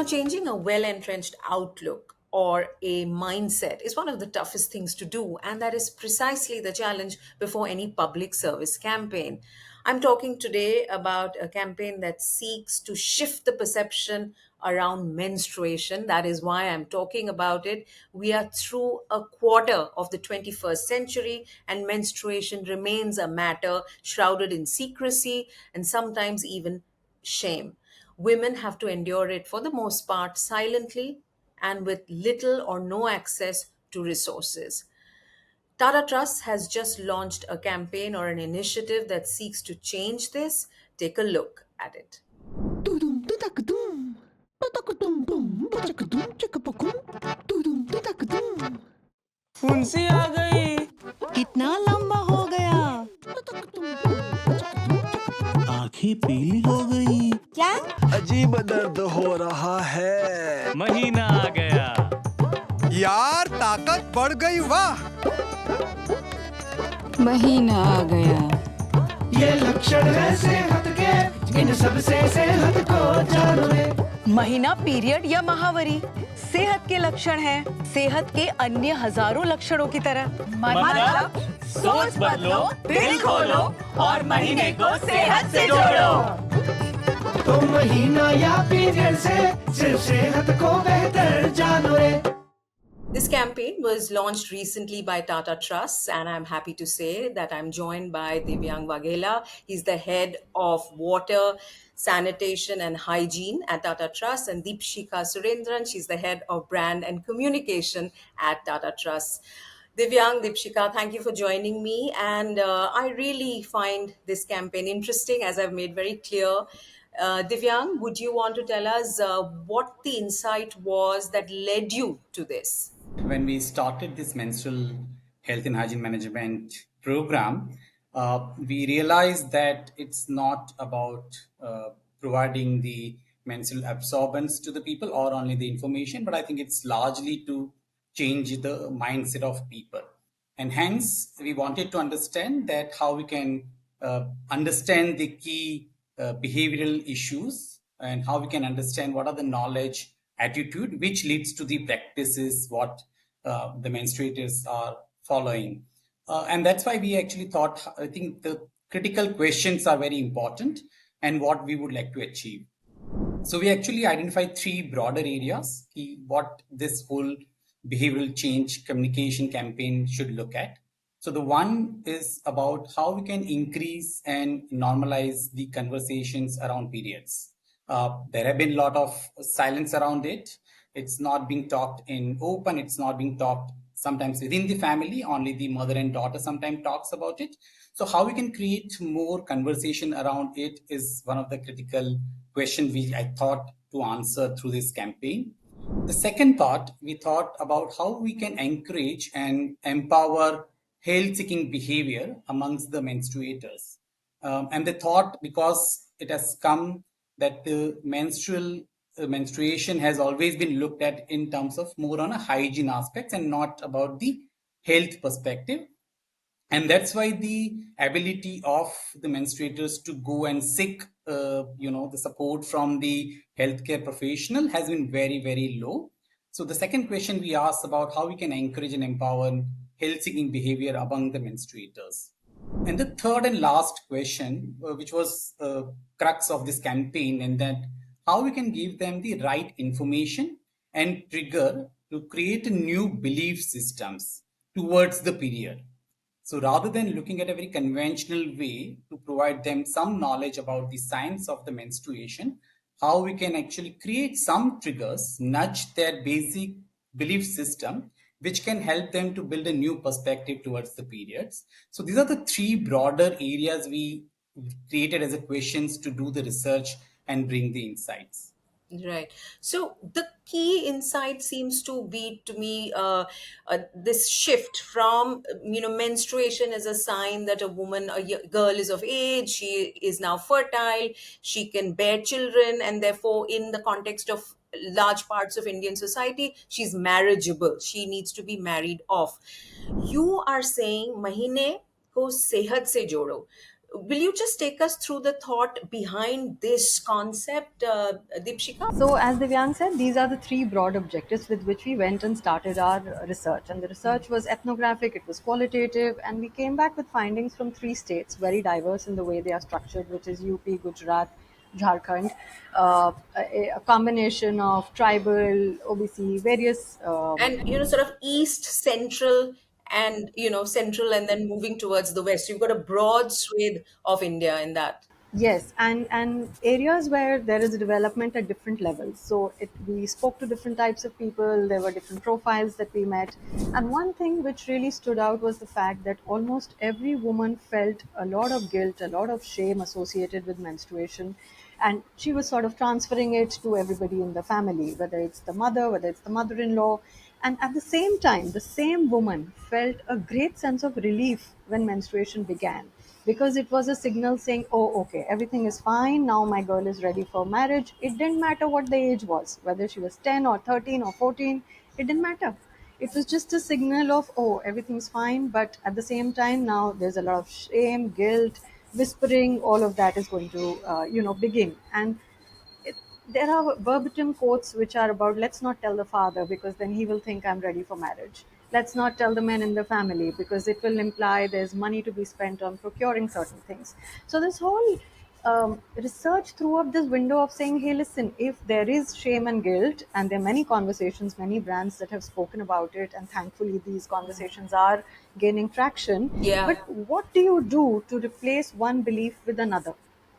Changing a well entrenched outlook or a mindset is one of the toughest things to do, and that is precisely the challenge before any public service campaign. I'm talking today about a campaign that seeks to shift the perception around menstruation. That is why I'm talking about it. We are through a quarter of the 21st century, and menstruation remains a matter shrouded in secrecy and sometimes even shame. Women have to endure it for the most part silently and with little or no access to resources. Tata Trust has just launched a campaign or an initiative that seeks to change this. Take a look at it. Tudum tudakadum. Patakadum bum. Pachakadum chakapakum. Tudum tudakadum. फुंसी आ गई। कितना लंबा हो गया? Patakadum bum. Pachakadum chakapakum. आंखें पीली हो गई। क्या? अजीब दर्द हो रहा है। महीना आ गया। यार ताकत बढ़ गई वाह। महीना आ गया। ये लक्षण है सेहत के, इन सब से सेहत को जानो रे। महीना पीरियड या महावरी सेहत के लक्षण है, सेहत के अन्य हजारों लक्षणों की तरह। मतलब सोच बदलो, दिल खोलो और महीने को सेहत से जोड़ो। तो महीना या पीरियड से सिर्फ सेहत को बेहतर जानो रे। This campaign was launched recently by Tata Trusts, and I'm happy to say that I'm joined by Divyang Waghela. He's the head of water, sanitation, and hygiene at Tata Trusts, and Deepshika Surendran, she's the head of brand and communication at Tata Trusts. Divyang, Deepshika, thank you for joining me. And I really find this campaign interesting, as I've made very clear. Divyang, would you want to tell us what the insight was that led you to this? When we started this menstrual health and hygiene management program, we realized that it's not about providing the menstrual absorbance to the people or only the information, but I think it's largely to change the mindset of people. And hence, we wanted to understand that how we can understand the key behavioral issues and how we can understand what are the knowledge attitude which leads to the practices what the menstruators are following. And that's why we actually thought, I think the critical questions are very important and what we would like to achieve. So we actually identified three broader areas, what this whole behavioral change communication campaign should look at. So the one is about how we can increase and normalize the conversations around periods. There have been a lot of silence around it. It's not being talked in open. It's not being talked sometimes within the family. Only the mother and daughter sometimes talks about it. So how we can create more conversation around it is one of the critical questions which I thought to answer through this campaign. The second part, we thought about how we can encourage and empower health-seeking behavior amongst the menstruators. And the thought, because it has come that the menstruation has always been looked at in terms of more on a hygiene aspects and not about the health perspective. And that's why the ability of the menstruators to go and seek the support from the healthcare professional has been very, very low. So the second question we asked about how we can encourage and empower health seeking behavior among the menstruators. And the third and last question, which was crux of this campaign, and that how we can give them the right information and trigger to create a new belief systems towards the period. So rather than looking at a very conventional way to provide them some knowledge about the science of the menstruation, how we can actually create some triggers, nudge their basic belief system, which can help them to build a new perspective towards the periods. So these are the three broader areas we created as a questions to do the research and bring the insights. Right. So the key insight seems to be to me this shift from menstruation as a sign that a woman, girl is of age, she is now fertile, she can bear children, and therefore, in the context of large parts of Indian society, she's marriageable. She needs to be married off. You are saying, "Mahine ko sehat se jodo." will you just take us through the thought behind this concept, Deepshika? So, as Divyang said, these are the three broad objectives with which we went and started our research. And the research was ethnographic, it was qualitative, and we came back with findings from three states, very diverse in the way they are structured, which is UP, Gujarat, Jharkhand, a combination of tribal, OBC, various. And sort of east, central, and central, and then moving towards the west. You've got a broad swathe of India in that. Yes, and areas where there is development at different levels. So we spoke to different types of people. There were different profiles that we met, and one thing which really stood out was the fact that almost every woman felt a lot of guilt, a lot of shame associated with menstruation, and she was sort of transferring it to everybody in the family, whether it's the mother, whether it's the mother-in-law, and at the same time, the same woman felt a great sense of relief when menstruation began because it was a signal saying, oh, okay, everything is fine. Now my girl is ready for marriage. It didn't matter what the age was, whether she was 10 or 13 or 14, it didn't matter. It was just a signal of, oh, everything's fine. But at the same time, now there's a lot of shame, guilt, whispering, all of that is going to, begin. And it, there are verbatim quotes which are about, let's not tell the father because then he will think I'm ready for marriage. Let's not tell the men in the family because it will imply there's money to be spent on procuring certain things. So this whole research threw up this window of saying, hey, listen, if there is shame and guilt, and there are many conversations, many brands that have spoken about it, and thankfully these conversations are gaining traction. Yeah. But what do you do to replace one belief with another?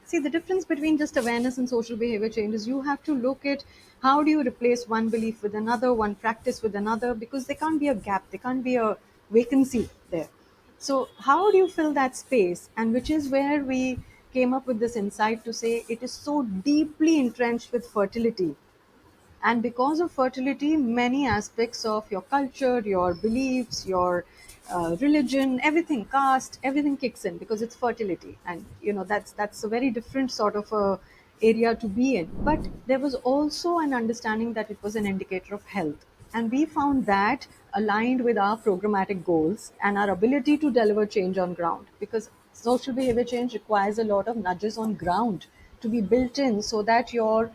See, the difference between just awareness and social behavior change is you have to look at how do you replace one belief with another, one practice with another, because there can't be a gap, there can't be a vacancy there. So, how do you fill that space? And which is where we came up with this insight to say it is so deeply entrenched with fertility, and because of fertility many aspects of your culture, your beliefs, your religion, everything, caste, everything kicks in because it's fertility. And that's a very different sort of a area to be in. But there was also an understanding that it was an indicator of health, and we found that aligned with our programmatic goals and our ability to deliver change on ground, because social behavior change requires a lot of nudges on ground to be built in so that your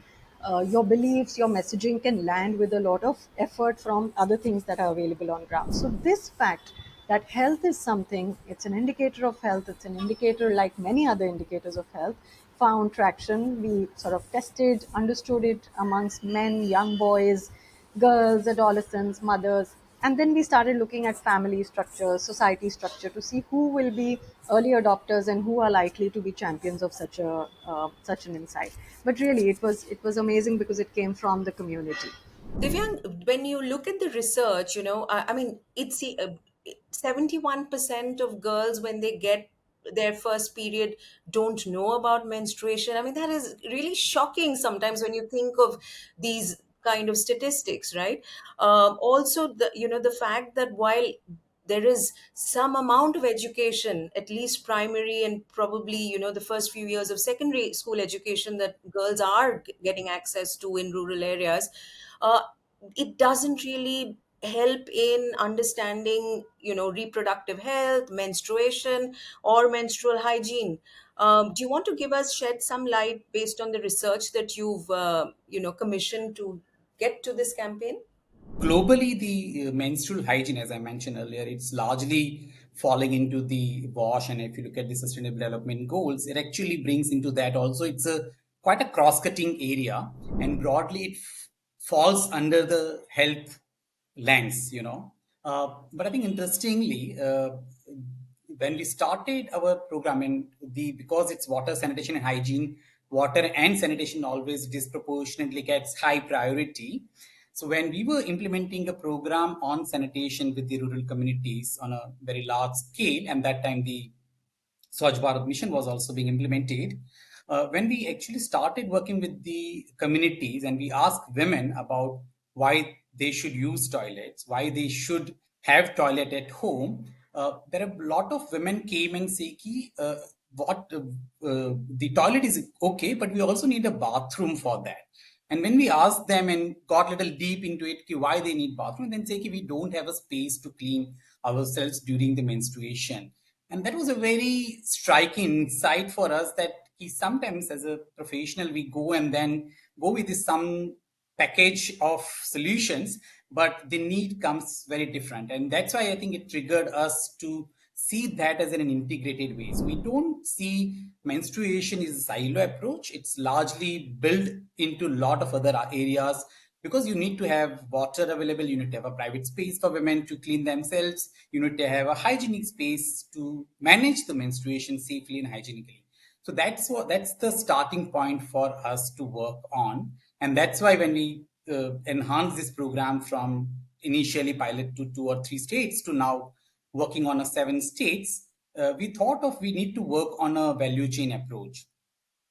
beliefs, your messaging can land with a lot of effort from other things that are available on ground. So this fact that health is something, it's an indicator of health, it's an indicator like many other indicators of health, found traction. We sort of tested, understood it amongst men, young boys, girls, adolescents, mothers. And then we started looking at family structure, society structure to see who will be early adopters and who are likely to be champions of such an insight. But really, it was amazing because it came from the community. Divyang, when you look at the research, I mean, it's 71% of girls when they get their first period don't know about menstruation. I mean, that is really shocking sometimes when you think of these kind of statistics, right? Also, the fact that while there is some amount of education, at least primary and probably the first few years of secondary school education that girls are getting access to in rural areas, uh, it doesn't really help in understanding reproductive health, menstruation, or menstrual hygiene. Do you want to shed some light based on the research that you've commissioned to get to this campaign? Globally, the menstrual hygiene, as I mentioned earlier, it's largely falling into the WASH. And if you look at the Sustainable Development Goals, it actually brings into that also. It's a quite a cross-cutting area, and broadly it falls under the health lens. But I think interestingly, when we started our program, and because it's water, sanitation, and hygiene, water and sanitation always disproportionately gets high priority. So when we were implementing a program on sanitation with the rural communities on a very large scale, and that time the Swachh Bharat mission was also being implemented. When we actually started working with the communities and we asked women about why they should use toilets, why they should have toilet at home, there are a lot of women came and say, the toilet is okay, but we also need a bathroom for that. And when we asked them and got a little deep into it, why they need bathroom, then say we don't have a space to clean ourselves during the menstruation. And that was a very striking insight for us, that sometimes as a professional we go and then go with some package of solutions, but the need comes very different. And that's why I think it triggered us to see that as an integrated way. So we don't see menstruation is a silo approach. It's largely built into a lot of other areas, because you need to have water available, you need to have a private space for women to clean themselves, you need to have a hygienic space to manage the menstruation safely and hygienically. So that's the starting point for us to work on. And that's why when we enhance this program from initially pilot to 2 or 3 states to now working on 7 states, we thought of we need to work on a value chain approach.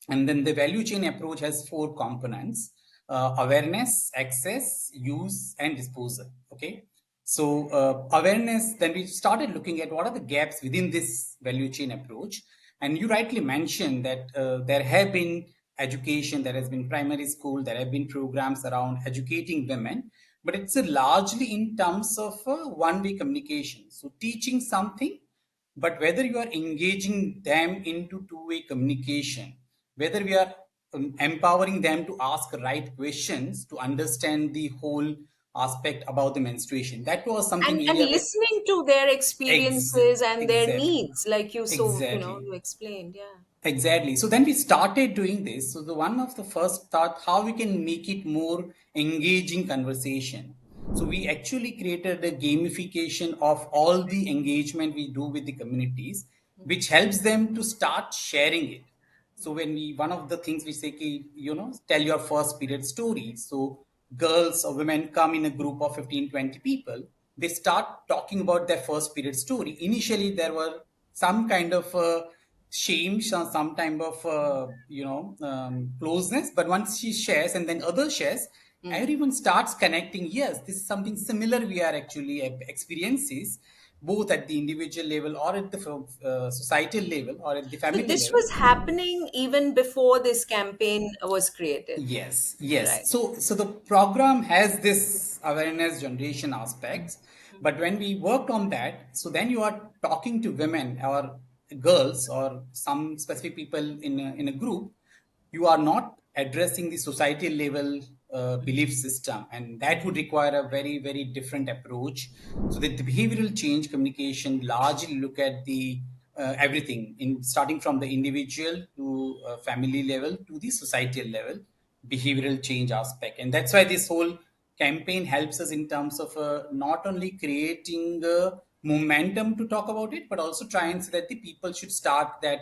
And then the value chain approach has 4 components: awareness, access, use, and disposal. Okay. So awareness, then we started looking at what are the gaps within this value chain approach. And you rightly mentioned that there have been education, there has been primary school, there have been programs around educating women, but it's largely in terms of one-way communication. So teaching something, but whether you are engaging them into two-way communication, whether we are empowering them to ask right questions to understand the whole aspect about the menstruation, that was something And area where listening to their experiences and their exactly, needs, like exactly. you explained. Yeah. Exactly. So then we started doing this. So the one of the first thought how we can make it more engaging conversation. So we actually created a gamification of all the engagement we do with the communities, which helps them to start sharing it. So when one of the things we say, tell your first period story. So girls or women come in a group of 15, 20 people. They start talking about their first period story. Initially, there were some kind of shame, some type of closeness. But once she shares and then others shares, everyone starts connecting. Yes, this is something similar we are actually experiences, both at the individual level or at the societal level or at the So family this level. was happening even before this campaign was created. Yes, yes. Right. So the program has this awareness generation aspects, but when we worked on that, so then you are talking to women or girls or some specific people in a group, you are not addressing the societal level belief system, and that would require a very, very different approach. So that the behavioral change communication largely look at the everything in starting from the individual to family level to the societal level behavioral change aspect. And that's why this whole campaign helps us in terms of not only creating momentum to talk about it, but also try and say that the people should start that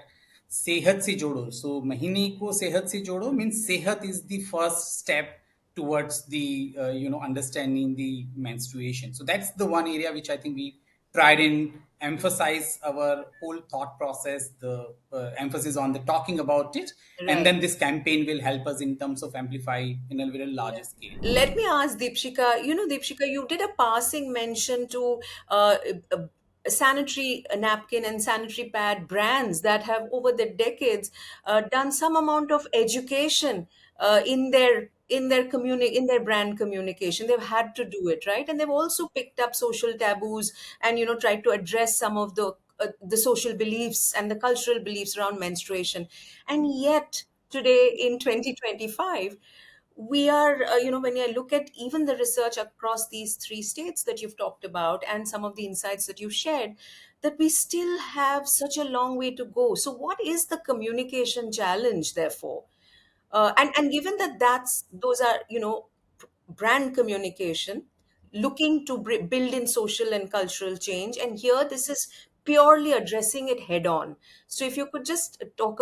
सेहत से जोड़ो. So महीने को सेहत से जोड़ो means सेहत is the first step towards the understanding the menstruation. So that's the one area which I think we tried and emphasize our whole thought process, the emphasis on the talking about it, and Right. then this campaign will help us in terms of amplify in a very larger scale. Let me ask Deepshika. Deepshika, you did a passing mention to sanitary napkin and sanitary pad brands that have over the decades done some amount of education in their brand communication. They've had to do it, right? And they've also picked up social taboos and tried to address some of the social beliefs and the cultural beliefs around menstruation. And yet today in 2025, we are when I look at even the research across these 3 states that you've talked about and some of the insights that you've shared, that we still have such a long way to go. So what is the communication challenge, therefore? And given that those are brand communication looking to build in social and cultural change, and here this is purely addressing it head on. So if you could just talk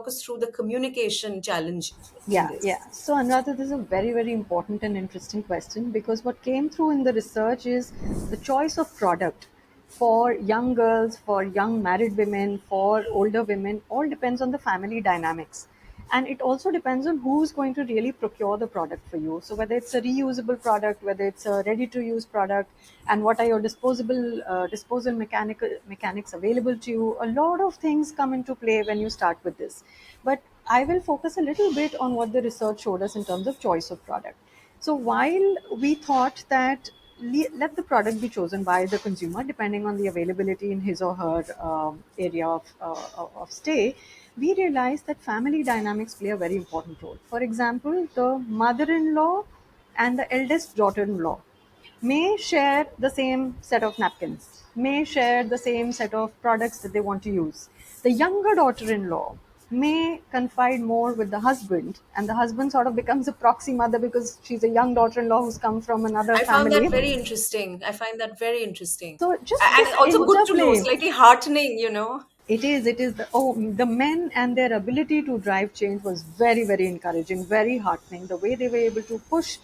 us through the communication challenge in Yeah, this. yeah. So, Anuradha, this is a very, very important and interesting question, because what came through in the research is the choice of product for young girls, for young married women, for older women, all depends on the family dynamics. And it also depends on who's going to really procure the product for you. So, whether it's a reusable product, whether it's a ready to use product, and what are your disposal mechanics available to you, a lot of things come into play when you start with this. But I will focus a little bit on what the research showed us in terms of choice of product. So while we thought that let the product be chosen by the consumer depending on the availability in his or her area of stay, we realize that family dynamics play a very important role. For example, the mother-in-law and the eldest daughter-in-law may share the same set of napkins, may share the same set of products that they want to use. The younger daughter in law may confide more with the husband, and the husband sort of becomes a proxy mother because she's a young daughter in law who's come from another I found that family. very interesting. I find that very interesting. So just And this also good to know, interplay. slightly heartening, you know. It is the men and their ability to drive change was very, very encouraging, very heartening. The way they were able to push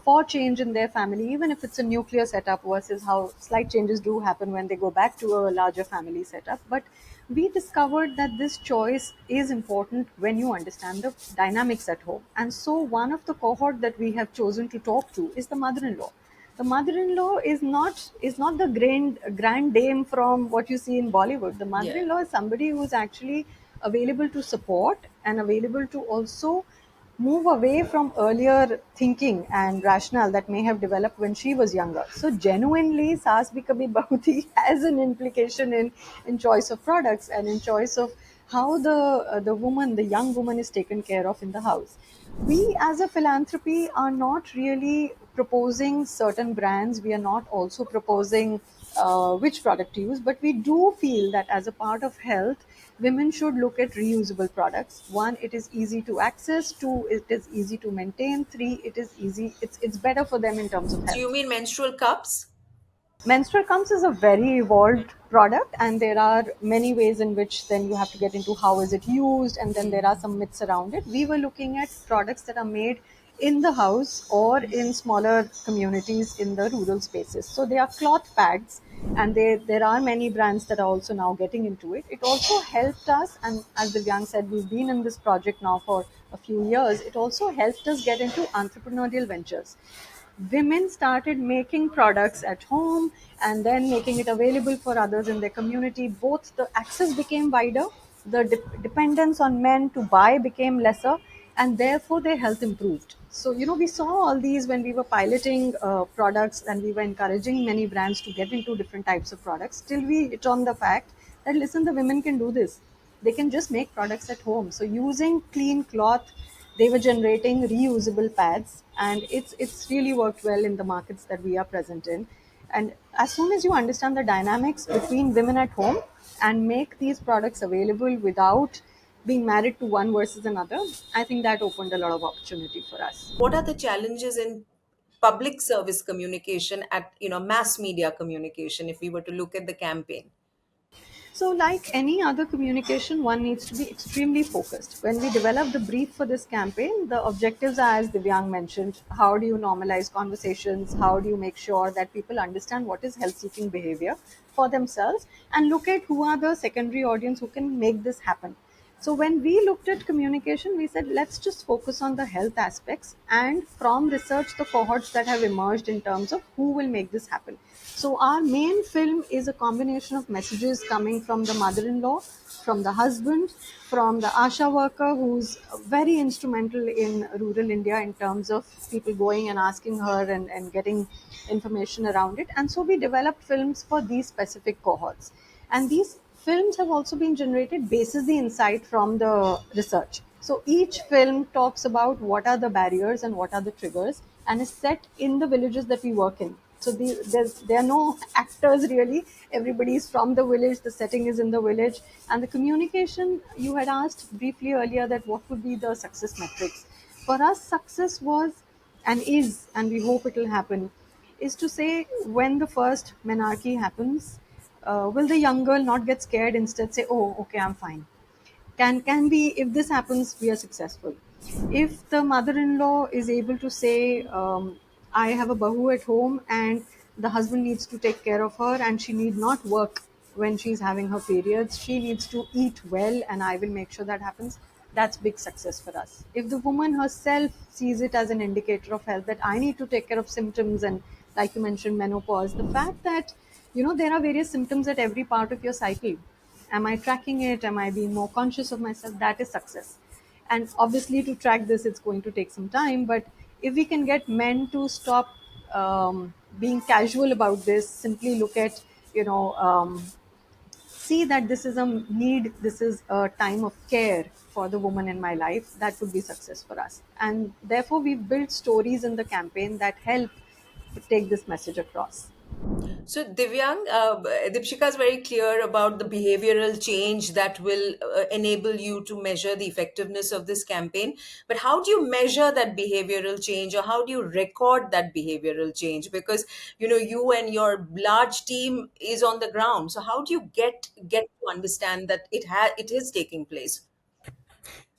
for change in their family, even if it's a nuclear setup versus how slight changes do happen when they go back to a larger family setup. But we discovered that this choice is important when you understand the dynamics at home. And so one of the cohort that we have chosen to talk to is the mother-in-law. The mother-in-law is not the grand dame from what you see in Bollywood. The Yeah. mother-in-law is somebody who is actually available to support and available to also move away from earlier thinking and rationale that may have developed when she was younger. So genuinely, Saas Bhi Kabhi Bahu Thi has an implication in choice of products and in choice of how the young woman is taken care of in the house. We as a philanthropy are not really proposing certain brands. We are not also proposing which product to use, but we do feel that as a part of health, women should look at reusable products. One, it is easy to access. Two, it is easy to maintain. Three, it is easy. It's better for them in terms of So you health. mean menstrual cups? Menstrual cups is a very evolved product, and there are many ways in which then you have to get into how is it used, and then there are some myths around it. We were looking at products that are made in the house or in smaller communities in the rural spaces. So they are cloth pads, and there are many brands that are also now getting into it. It also helped us, and as Divyang said, we've been in this project now for a few years. It also helped us get into entrepreneurial ventures. Women started making products at home and then making it available for others in their community. Both the access became wider, the dependence on men to buy became lesser, and therefore their health improved. So, we saw all these when we were piloting products, and we were encouraging many brands to get into different types of products. Till we hit on the fact that, listen, the women can do this. They can just make products at home. So, using clean cloth, they were generating reusable pads, and it's really worked well in the markets that we are present in. And as soon as you understand the dynamics between women at home and make these products available without being married to one versus another, I think that opened a lot of opportunity for us. What are the challenges in public service communication at, mass media communication if we were to look at the campaign? So, like any other communication, one needs to be extremely focused. When we developed the brief for this campaign, the objectives are, as Divyang mentioned, how do you normalize conversations? How do you make sure that people understand what is health seeking behavior for themselves, and look at who are the secondary audience who can make this happen? So when we looked at communication, we said let's just focus on the health aspects, and from research, the cohorts that have emerged in terms of who will make this happen. So our main film is a combination of messages coming from the mother-in-law, from the husband, from the Asha worker who's very instrumental in rural India in terms of people going and asking her and getting information around it. And so we developed films for these specific cohorts. And these films have also been generated basis the insight from the research. So each film talks about what are the barriers and what are the triggers, and is set in the villages that we work in. So there are no actors really. Everybody is from the village. The setting is in the village, and the communication, you had asked briefly earlier that what would be the success metrics. For us, success was and is, and we hope it will happen, is to say when the first menarche happens, will the young girl not get scared, instead say, oh, okay, I'm fine? Can be, if this happens, we are successful. If the mother-in-law is able to say, I have a bahu at home and the husband needs to take care of her, and she need not work when she's having her periods, she needs to eat well, and I will make sure that happens, that's big success for us. If the woman herself sees it as an indicator of health, that I need to take care of symptoms, and like you mentioned, menopause, the fact that there are various symptoms at every part of your cycle, am I tracking it, am I being more conscious of myself, that is success. And obviously to track this, it's going to take some time, but if we can get men to stop being casual about this, simply look at, you know, see that this is a need, this is a time of care for the woman in my life, that would be success for us. And therefore, we've built stories in the campaign that help take this message across. So, Divyang, Dipshika is very clear about the behavioral change that will enable you to measure the effectiveness of this campaign. But how do you measure that behavioral change, or how do you record that behavioral change? Because you and your large team is on the ground. So, how do you get to understand that it is taking place?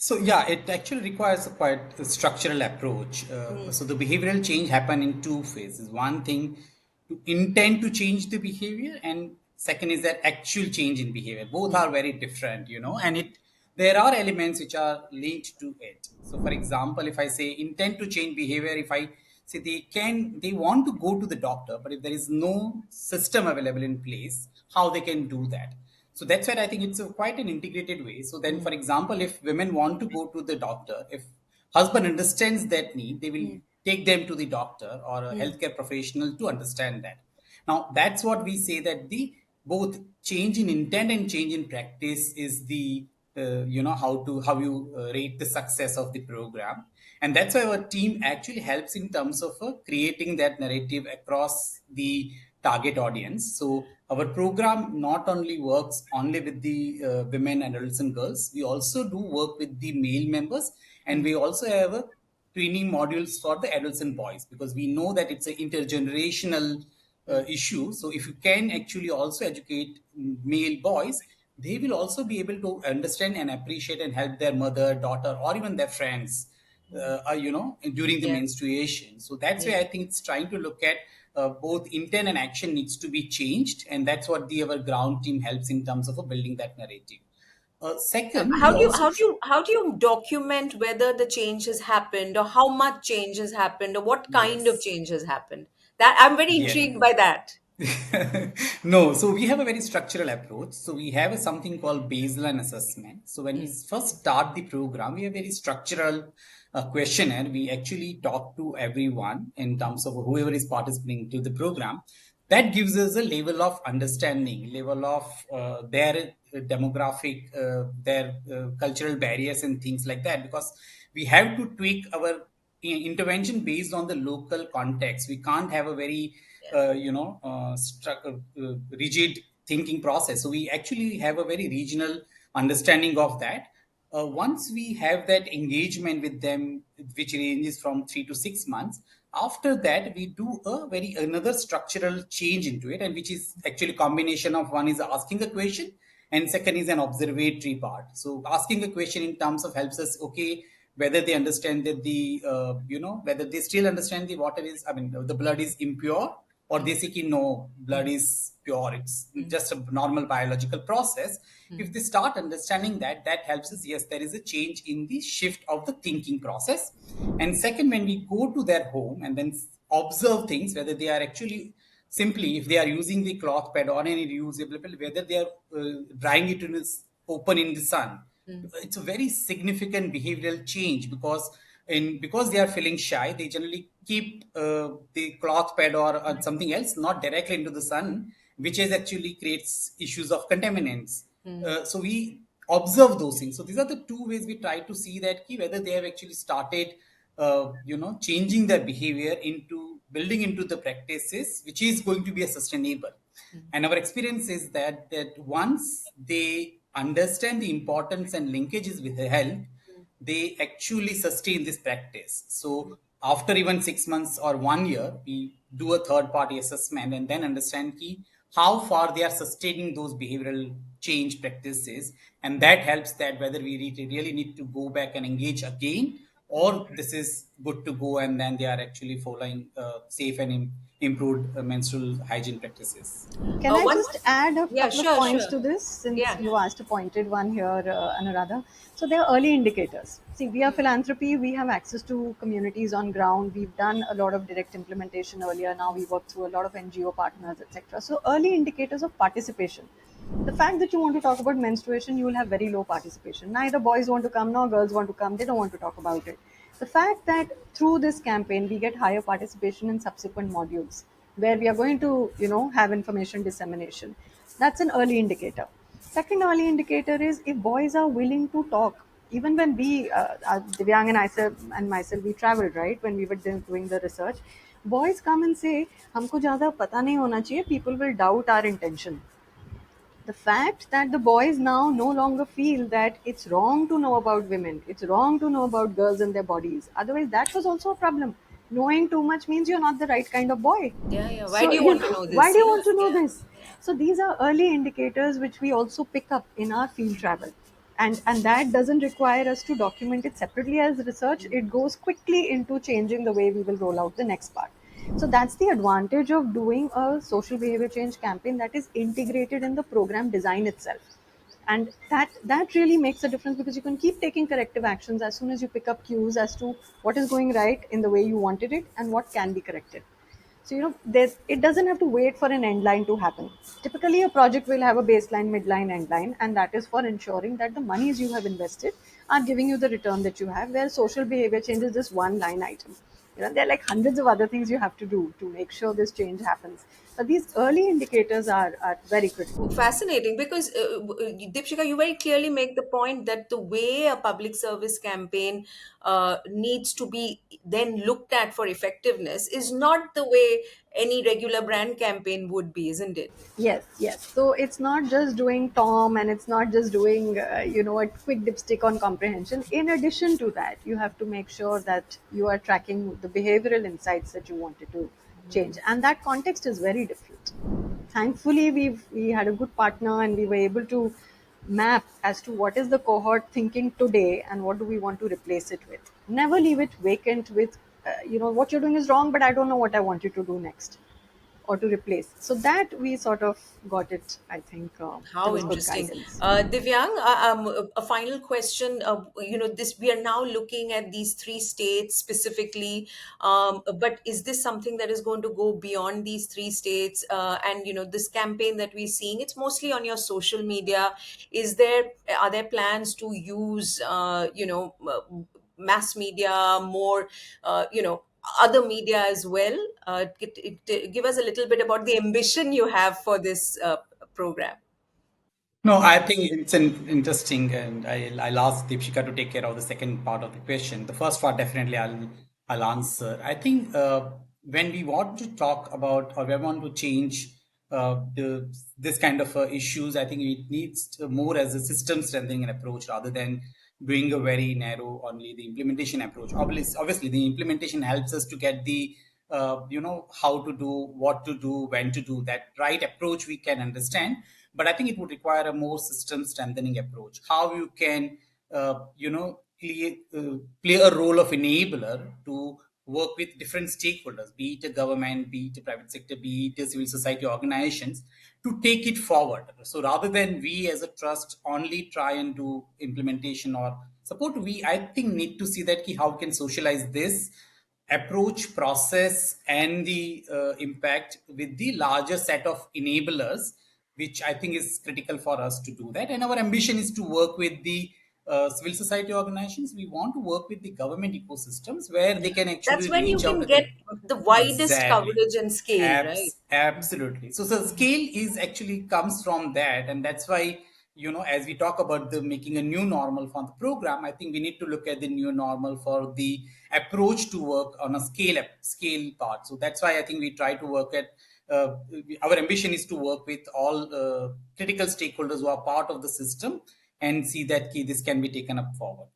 So yeah, it actually requires a quite a structural approach. So the behavioral change happen in two phases. One thing to intend to change the behavior, and second is that actual change in behavior. Both are very different, and there are elements which are linked to it. So for example, if I say intend to change behavior, if I say they want to go to the doctor, but if there is no system available in place, how they can do that? So that's where I think it's quite an integrated way. So then, for example, if women want to go to the doctor, if husband understands that need, they will take them to the doctor or a healthcare professional to understand that. Now, that's what we say, that the both change in intent and change in practice is the how you rate the success of the program. And that's why our team actually helps in terms of creating that narrative across the target audience. So our program not only works only with the women, adults and girls, we also do work with the male members, and we also have a training modules for the adults and boys, because we know that it's an intergenerational issue. So if you can actually also educate male boys, they will also be able to understand and appreciate and help their mother, daughter, or even their friends, during the Yeah. menstruation. So that's why Yeah. I think it's trying to look at both intent and action needs to be changed, and that's what our ground team helps in terms of building that narrative. Second, we also How do you document whether the change has happened, or how much change has happened, or what kind of yes, change has happened? That I'm very yes. intrigued by that. No, so we have a very structural approach. So we have something called baseline assessment. So when we first start the program, we have very structural questionnaire. We actually talk to everyone in terms of whoever is participating to the program. That gives us a level of understanding, level of their demographic, their cultural barriers and things like that, because we have to tweak our intervention based on the local context. We can't have a very rigid thinking process. So we actually have a very regional understanding of that. Once we have that engagement with them, which ranges from 3 to 6 months, after that we do a very another structural change into it, and which is actually combination of one is asking a question and second is an observatory part. So asking a question in terms of helps us, okay, whether they understand that the whether they still understand the water is, I mean, the blood is impure, or they say no, blood is pure, it's just a normal biological process. If they start understanding that, that helps us, yes, there is a change in the shift of the thinking process. And second, when we go to their home and then observe things, whether they are actually simply, if they are using the cloth pad or any reusable, whether they are drying it in this open in the sun, it's a very significant behavioral change, because they are feeling shy, they generally keep the cloth pad or something else not directly into the sun, which is actually creates issues of contaminants. So we observe those things. So these are the two ways we try to see that whether they have actually started changing their behavior into building into the practices which is going to be a sustainable. And our experience is that once they understand the importance and linkages with the health, they actually sustain this practice. So after even 6 months or 1 year, we do a third party assessment and then understand how far they are sustaining those behavioral change practices. And that helps that whether we really need to go back and engage again, or this is good to go, and then they are actually following safe and improved menstrual hygiene practices. Can I One, just add a yeah, couple of sure, points sure, to this, since yeah. you asked a pointed one here, Anuradha? So there are early indicators. See, we are philanthropy, we have access to communities on ground. We've done a lot of direct implementation earlier. Now we work through a lot of NGO partners, etc. So early indicators of participation. The fact that you want to talk about menstruation, you will have very low participation. Neither boys want to come nor girls want to come. They don't want to talk about it. The fact that through this campaign we get higher participation in subsequent modules, where we are going to, have information dissemination. That's an early indicator. Second early indicator is if boys are willing to talk. Even when Divyang and myself, we traveled, right? When we were doing the research, boys come and say, "हमको ज़्यादा पता नहीं होना चाहिए." People will doubt our intention. The fact that the boys now no longer feel that it's wrong to know about women, it's wrong to know about girls and their bodies. Otherwise, that was also a problem. Knowing too much means you're not the right kind of boy. Yeah, yeah. Why So, do you want to know why this? do you want Yes, to know yeah. this? So, these are early indicators which we also pick up in our field travel. And that doesn't require us to document it separately as research. It goes quickly into changing the way we will roll out the next part. So that's the advantage of doing a social behavior change campaign that is integrated in the program design itself. And that really makes a difference because you can keep taking corrective actions as soon as you pick up cues as to what is going right in the way you wanted it and what can be corrected. So, it doesn't have to wait for an end line to happen. Typically, a project will have a baseline, midline, end line, and that is for ensuring that the monies you have invested are giving you the return that you have, where social behavior change is just one line item. There are like hundreds of other things you have to do to make sure this change happens. But these early indicators are very critical. Fascinating, because Dipshika, you very clearly make the point that the way a public service campaign needs to be then looked at for effectiveness is not the way any regular brand campaign would be, isn't it? Yes, yes. So it's not just doing Tom and it's not just doing, a quick dipstick on comprehension. In addition to that, you have to make sure that you are tracking the behavioral insights that you wanted to change. And that context is very different. Thankfully, we had a good partner and we were able to map as to what is the cohort thinking today and what do we want to replace it with. Never leave it vacant with, what you're doing is wrong, but I don't know what I want you to do next or to replace. So that we sort of got it, I think, there How was good interesting. guidance. Divyang, a final question. This we are now looking at these three states specifically, but is this something that is going to go beyond these three states? And this campaign that we're seeing, it's mostly on your social media. Are there plans to use, mass media more? Other media as well. Give us a little bit about the ambition you have for this program. No, I think it's interesting, and I'll ask Deepshika to take care of the second part of the question. The first part, definitely, I'll answer. I think when we want to talk about or we want to change this kind of issues, I think it needs more as a system strengthening approach rather than doing a very narrow only the implementation approach. Obviously, the implementation helps us to get the how to do, what to do, when to do that right approach we can understand, but I think it would require a more system strengthening approach. How you can play a role of enabler to work with different stakeholders, be it a government, be it a private sector, be it a civil society organizations, to take it forward. So rather than we as a trust only try and do implementation or support, we I think need to see that how we can socialize this approach, process, and the impact with the larger set of enablers, which I think is critical for us to do that. And our ambition is to work with the civil society organizations. We want to work with the government ecosystems where they can That's actually when you reach out can to get the the widest exactly. coverage and scale, right? Absolutely. So the scale is actually comes from that, and that's why as we talk about the making a new normal for the program, I think we need to look at the new normal for the approach to work on a scale part. So that's why I think we try to work at. Our ambition is to work with all critical stakeholders who are part of the system and see that this can be taken up forward.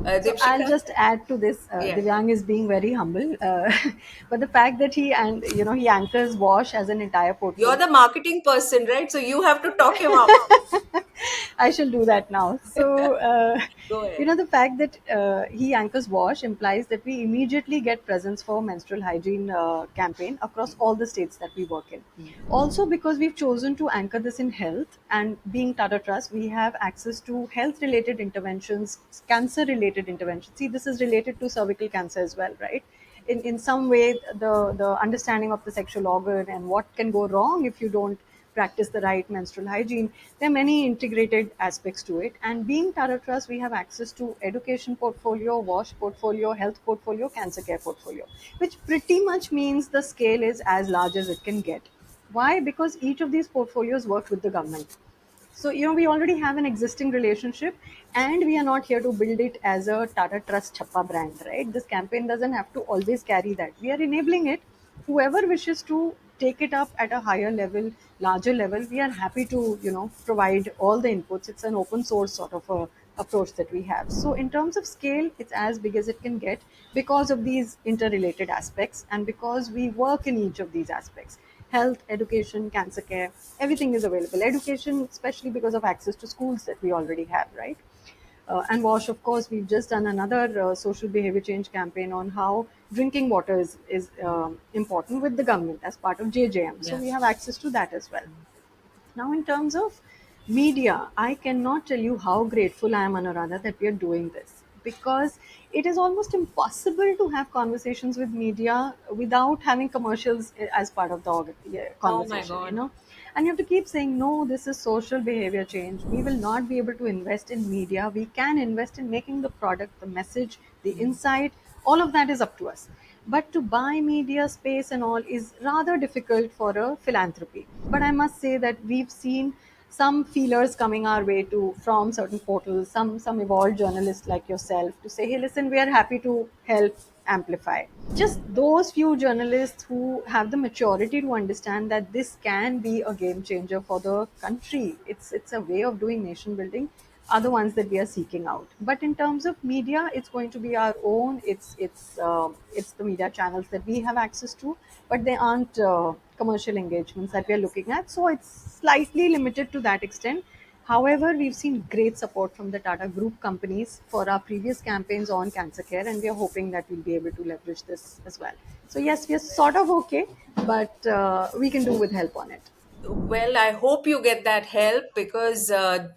So I'll Dipshika? just add to this. Yeah. Divyang is being very humble, but the fact that he anchors Wash as an entire You're portfolio. the marketing person, right? So you have to talk him up. I shall do that now. So, Go ahead. the fact that he anchors Wash implies that we immediately get presence for menstrual hygiene campaign across all the states that we work in. Also, because we've chosen to anchor this in health and being Tata Trust, we have access to health related interventions, cancer related interventions. See, this is related to cervical cancer as well, right? In some way, the understanding of the sexual organ and what can go wrong if you don't practice the right menstrual hygiene. There are many integrated aspects to it. And being Tata Trust, we have access to education portfolio, wash portfolio, health portfolio, cancer care portfolio, which pretty much means the scale is as large as it can get. Why? Because each of these portfolios work with the government. So, we already have an existing relationship, and we are not here to build it as a Tata Trust Chappa brand, right? This campaign doesn't have to always carry that. We are enabling it. Whoever wishes to take it up at a higher level, larger level, we are happy to, provide all the inputs. It's an open source sort of a approach that we have. So, in terms of scale, it's as big as it can get because of these interrelated aspects and because we work in each of these aspects: health, education, cancer care, everything is available. Education, especially because of access to schools that we already have, right? And WASH, of course, we've just done another social behavior change campaign on how drinking water is important with the government as part of JJM. So we Yes. have access to that as well. Now, in terms of media, I cannot tell you how grateful I am, Anuradha, that we are doing this, because it is almost impossible to have conversations with media without having commercials as part of the Oh my conversation, God. And you have to keep saying, no, this is social behavior change. We will not be able to invest in media. We can invest in making the product, the message, the insight, all of that is up to us. But to buy media space and all is rather difficult for a philanthropy. But I must say that we've seen some feelers coming our way to from certain portals, some evolved journalists like yourself to say, hey, listen, we are happy to help amplify. Just those few journalists who have the maturity to understand that this can be a game changer for the country. It's a way of doing nation building, are the ones that we are seeking out. But in terms of media, it's going to be our own. It's the media channels that we have access to, but they aren't commercial engagements that we are looking at. So it's slightly limited to that extent. However, we've seen great support from the Tata Group companies for our previous campaigns on cancer care, and we are hoping that we'll be able to leverage this as well. So yes, we are sort of okay, but we can do with help on it. Well, I hope you get that help because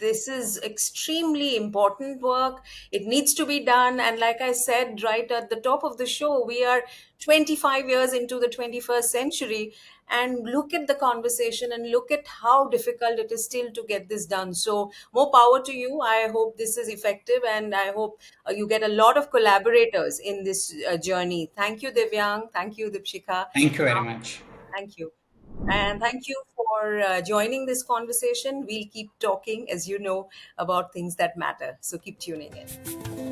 this is extremely important work. It needs to be done. And like I said right at the top of the show, we are 25 years into the 21st century. And look at the conversation and look at how difficult it is still to get this done. So, more power to you. I hope this is effective and I hope you get a lot of collaborators in this journey. Thank you, Divyang. Thank you, Dipshika. Thank you very much. Thank you. And thank you for joining this conversation. We'll keep talking, as you know, about things that matter. So keep tuning in.